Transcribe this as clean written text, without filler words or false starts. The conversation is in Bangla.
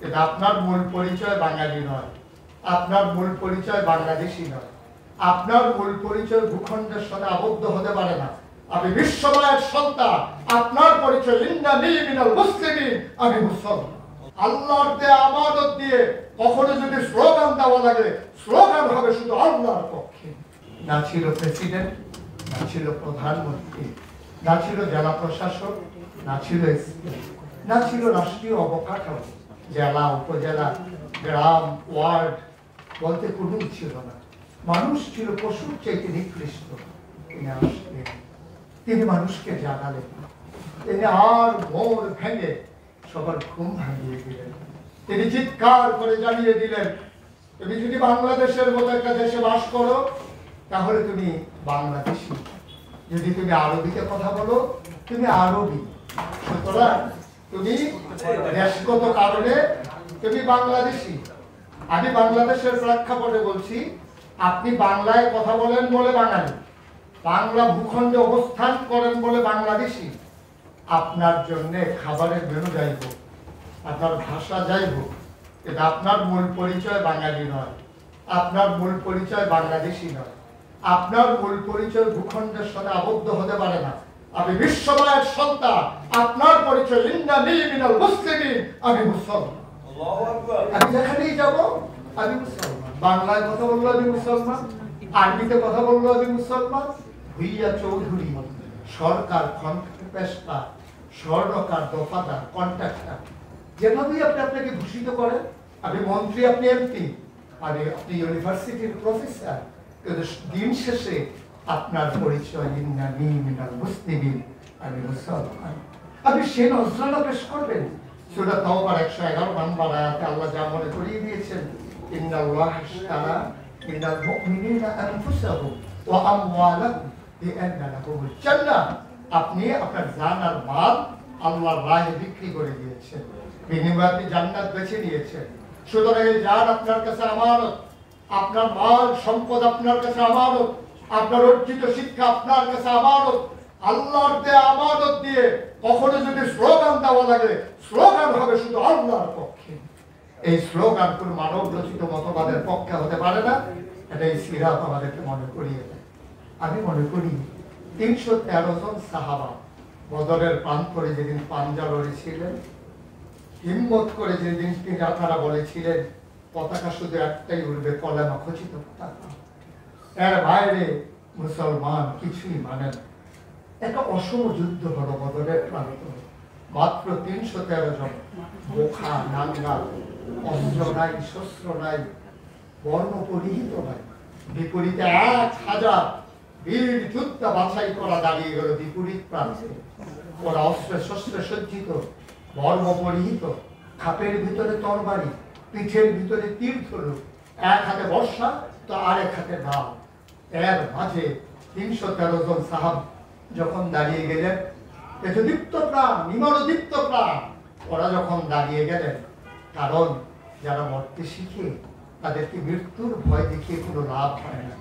এটা আপনার মূল পরিচয় বাঙালি নয়, আপনার মূল পরিচয় বাংলাদেশি নয়, আপনার মূল পরিচয় ভূখণ্ডের সাথে আবদ্ধ হতে পারে না। আমি বিশ্বময়ের সন্তান, আপনার পরিচয় ইন্নানি মিনাল মুসলিমিন, আমি মুসলমান। আল্লাহর দেয়া আমানত দিয়ে কখনো যদি স্লোগান দেওয়া লাগে, স্লোগান হবে শুধু আল্লাহর পক্ষে। না ছিল প্রেসিডেন্ট, না ছিল প্রধানমন্ত্রী, না ছিল জেলা প্রশাসক, না ছিল এসপি, না ছিল রাষ্ট্রীয় অবকাঠামো, জেলা উপজেলা গ্রাম ওয়ার্ড বলতে কোনো ছিল না। মানুষ ছিল পশুর চাইতে নিকৃষ্ট। তিনি আসলেন, তিনি মানুষকে জানালেন, তিনি আর মোর ভেঙে সবার ঘুম ভাঙিয়ে দিলেন। তিনি চিৎকার করে জানিয়ে দিলেন, তুমি যদি বাংলাদেশের মতো একটা দেশে বাস করো তাহলে তুমি বাংলাদেশি, যদি তুমি আরবিতে কথা বলো তুমি আরবি। সুতরাং তুমি দেশগত কারণে তুমি বাংলাদেশি। আমি বাংলাদেশের প্রেক্ষাপটে বলছি, আপনি বাংলায় কথা বলেন বলে বাঙালি, বাংলা ভূখণ্ডে অবস্থান করেন বলে বাংলাদেশি। আপনার জন্য খাবারের মেনু যাইব, আপনার ভাষা যাইব, এটা আপনার মূল পরিচয় বাঙালি নয়, আপনার মূল পরিচয় বাংলাদেশি নয়, আপনার মূল পরিচয় ভূখণ্ডের সাথে আবদ্ধ হতে পারে না। আমি বিশ্বময়ের সন্তান, আপনার পরিচয় ইন্নানি মিনাল মুসলিমিন, আমি মুসলমান। আমি যেখানেই যাব আমি মুসলমান। বাংলায় কথা বললো আমি মুসলমান, আরবিতে কথা বললো আমি মুসলমান। ভুইয়া চৌধুরী সরকার পেশকার স্বর্ণকার দফাদার কন্ট্রাক্টর, যেভাবেই আপনি আপনাকে ভূষিত করেন, আমি মন্ত্রী আপনি এমপি, আরে আপনি ইউনিভার্সিটির প্রফেসর, কিন্তু দিন শেষে আপনার পরিচয় ইন্নানি মিনাল মুসলিমিন, আমি মুসলমান। আপনি সে নজরানা পেশ করবেন। সূরা তাওবার 111 নম্বর আয়াতে আল্লাহ যা মনে করিয়ে দিয়েছেন, ইন্নাল্লাহ আশতারা মিনাল মুমিনিনা আনফুসাহুম ওয়া আমওয়ালাহুম বিআন্না লাহুমুল জান্নাহ। আপনি আপনার জান আর মাল আল্লাহর রাহে বিক্রি করে দিয়েছেন, বিনিময়ে আপনি জান্নাত বেছে নিয়েছেন। সুতরাং এই জান আপনার কাছে আমানত, আপনার মাল সম্পদ আপনার কাছে আমানত, আপনার অর্জিত শিক্ষা আপনার কাছে আমানত। আল্লাহর দেয়া আমানত দিয়ে কখনো যদি স্লোগান দেওয়া লাগে, স্লোগান হবে শুধু আল্লাহর পক্ষে। এই স্লোগান কোন মানব রচিত মতবাদের পক্ষে হতে পারে না। এটা এই সিরাত আমাদেরকে মনে করিয়ে দেয়। আমি মনে করি 313 জন সাহাবা বদরের প্রান্তরে যেদিন পাঞ্জা লড়েছিলেন, হিম্মত করে যেদিন তারা বলেছিলেন পতাকা শুধু একটাই উঠবে, কলেমা খচিত পতাকা, এর বাইরে মুসলমান কিছুই মানে না। একটা অসম যুদ্ধ হলো বদরের প্রান্তরে। মাত্র 313 জন, বোখা নাঙ্গা, অস্ত্র নাই, শস্ত্র নাই, বর্ণ পরিহিত নাই। বিপরীতে 1000 বীর যোদ্ধা বাছাই করা দাঁড়িয়ে গেল বিপরীত প্রান্তে। ওরা অস্ত্রে শস্ত্রে সজ্জিত, বর্ম পরিহিত, খাপের ভিতরে তরবারি, পিঠের ভিতরে তীর ধনুক, এক হাতে বর্ষা তো আরেক হাতে ঢাল। এর মাঝে 313 জন সাহাব যখন দাঁড়িয়ে গেলেন, দীপ্ত প্রাণ, নিমরদীপ্ত প্রাণ, ওরা যখন দাঁড়িয়ে গেলেন, কারণ যারা মরতে শিখে তাদেরকে মৃত্যুর ভয় দেখিয়ে কোনো লাভ হয় না।